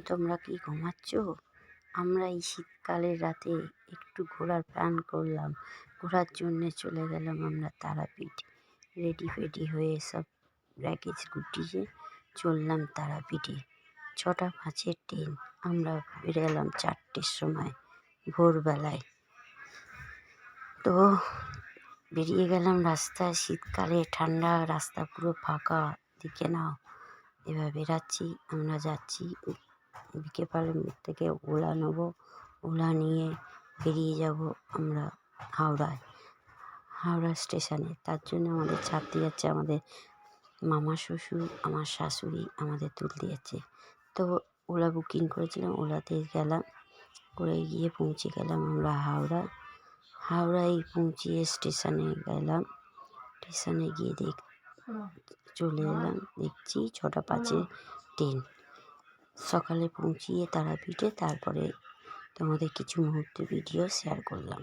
তোমরা কি ঘুমাচ্ছ? আমরা এই শীতকালের রাতে একটু ঘোরার প্ল্যান করলাম। ঘোরার জন্যে চলে গেলাম আমরা তারাপীঠ। রেডি ফেডি হয়ে সব ব্যাগেজ গুটিয়ে চললাম তারাপীঠে। 6:05 ট্রেন। আমরা বেরোলাম 4টের সময় ভোরবেলায়। তো বেরিয়ে গেলাম রাস্তায়, শীতকালে ঠান্ডা রাস্তা পুরো ফাঁকা। দিকে নাও, এবার বেরাচ্ছি, আমরা যাচ্ছি বিকেপালের থেকে ওলা নেব। ওলা নিয়ে বেরিয়ে যাব আমরা হাওড়া স্টেশনে। তার জন্য আমাদের ছাড়তে যাচ্ছে আমাদের মামা শ্বশুর, আমার শাশুড়ি আমাদের তুলতে যাচ্ছে। তো ওলা বুকিং করেছিলাম, ওলাতে গেলাম, করে গিয়ে পৌঁছে গেলাম আমরা হাওড়ায় পৌঁছিয়ে স্টেশনে গেলাম। স্টেশনে গিয়ে চলে এলাম, দেখছি 6:05 ট্রেন। সকালে পৌঁছিয়ে তারাপীঠে, তারপরে তোমাদের কিছু মুহূর্তে ভিডিও শেয়ার করলাম।